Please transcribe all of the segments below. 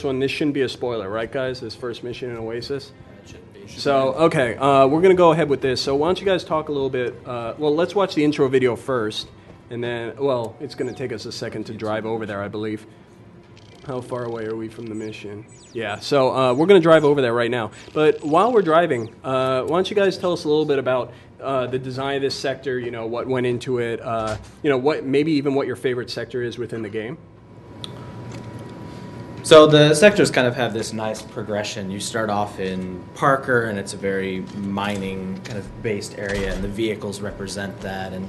one, this shouldn't be a spoiler, right, guys? This first mission in Oasis? It shouldn't be. So, okay, we're going to go ahead with this. So why don't you guys talk a little bit, well, let's watch the intro video first, and then, well, it's going to take us a second to drive over there, I believe. How far away are we from the mission? Yeah, so we're going to drive over there right now. But while we're driving, why don't you guys tell us a little bit about the design of this sector, you know, what went into it, you know, what maybe even what your favorite sector is within the game? So the sectors kind of have this nice progression. You start off in Parker, and it's a very mining kind of based area, and the vehicles represent that, and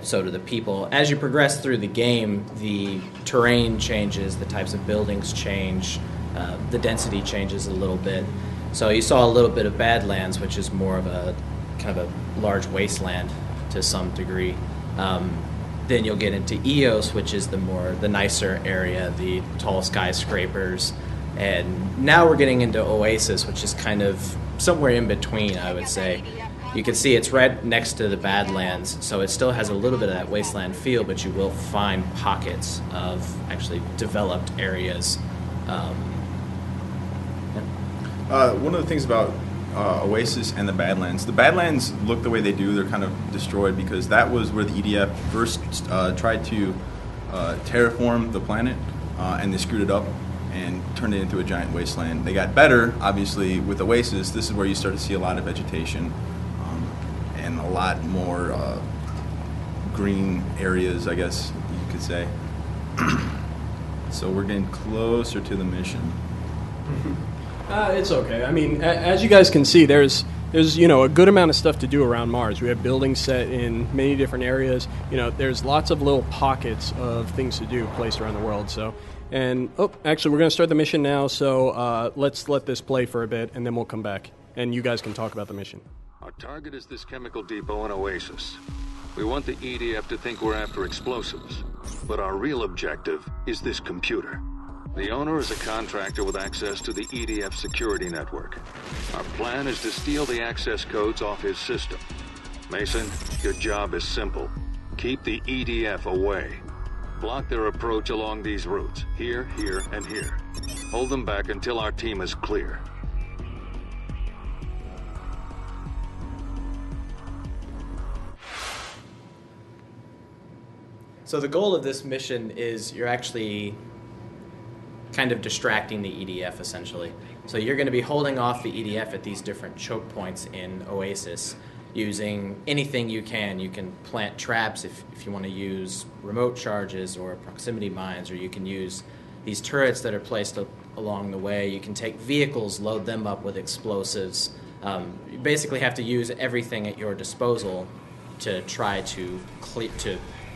so do the people. As you progress through the game, the terrain changes, the types of buildings change, the density changes a little bit. So you saw a little bit of Badlands, which is more of a kind of a large wasteland to some degree. Then you'll get into Eos, which is the nicer area, the tall skyscrapers. And now we're getting into Oasis, which is kind of somewhere in between, I would say. You can see it's right next to the Badlands, so it still has a little bit of that wasteland feel, but you will find pockets of actually developed areas. One of the things about Oasis and the Badlands look the way they do. They're kind of destroyed because that was where the EDF first tried to terraform the planet, and they screwed it up and turned it into a giant wasteland. They got better, obviously, with Oasis. This is where you start to see a lot of vegetation and a lot more green areas, I guess you could say. So we're getting closer to the mission. It's okay. I mean, as you guys can see, there's you know, a good amount of stuff to do around Mars. We have buildings set in many different areas. You know, there's lots of little pockets of things to do placed around the world. So, and actually, we're going to start the mission now. So let's let this play for a bit, and then we'll come back, and you guys can talk about the mission. Our target is this chemical depot in Oasis. We want the EDF to think we're after explosives, but our real objective is this computer. The owner is a contractor with access to the EDF security network. Our plan is to steal the access codes off his system. Mason, your job is simple. Keep the EDF away. Block their approach along these routes, here, here, and here. Hold them back until our team is clear. So the goal of this mission is you're actually kind of distracting the EDF, essentially. So you're going to be holding off the EDF at these different choke points in Oasis using anything you can. You can plant traps if you want to use remote charges or proximity mines, or you can use these turrets that are placed along the way. You can take vehicles, load them up with explosives. You basically have to use everything at your disposal to try to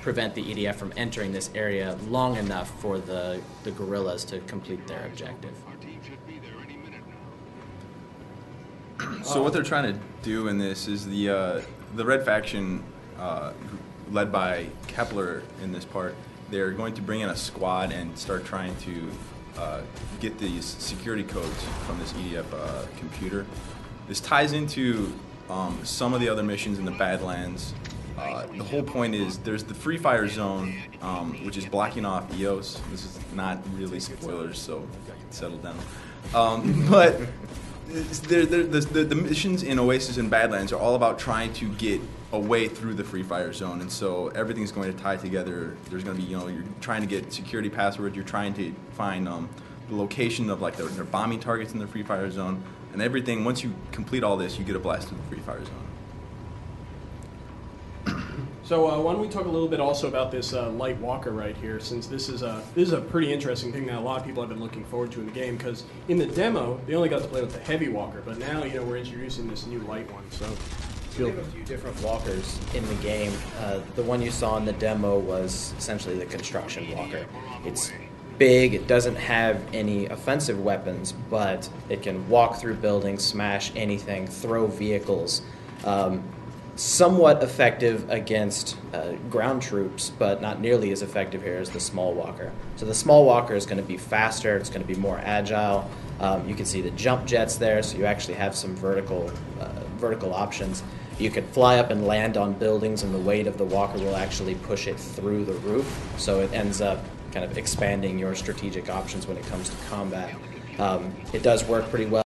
prevent the EDF from entering this area long enough for the guerrillas to complete their objective. So what they're trying to do in this is the Red Faction, led by Kepler in this part, they're going to bring in a squad and start trying to get these security codes from this EDF computer. This ties into some of the other missions in the Badlands. The whole point is there's the Free Fire Zone, which is blocking off Eos. This is not really spoilers, so settle down. But the missions in Oasis and Badlands are all about trying to get away through the Free Fire Zone, and so everything's going to tie together. There's going to be, you know, you're trying to get security passwords. You're trying to find the location of like their bombing targets in the Free Fire Zone, and everything. Once you complete all this, you get a blast through the Free Fire Zone. So why don't we talk a little bit also about this light walker right here, since this is a pretty interesting thing that a lot of people have been looking forward to in the game, because in the demo they only got to play with the heavy walker, but now, you know, we're introducing this new light one. So we have a few different walkers in the game. The one you saw in the demo was essentially the construction walker. It's big, it doesn't have any offensive weapons, but it can walk through buildings, smash anything, throw vehicles. Somewhat effective against ground troops, but not nearly as effective here as the small walker. So the small walker is going to be faster, it's going to be more agile. You can see the jump jets there, so you actually have some vertical options. You could fly up and land on buildings, and the weight of the walker will actually push it through the roof, so it ends up kind of expanding your strategic options when it comes to combat. It does work pretty well.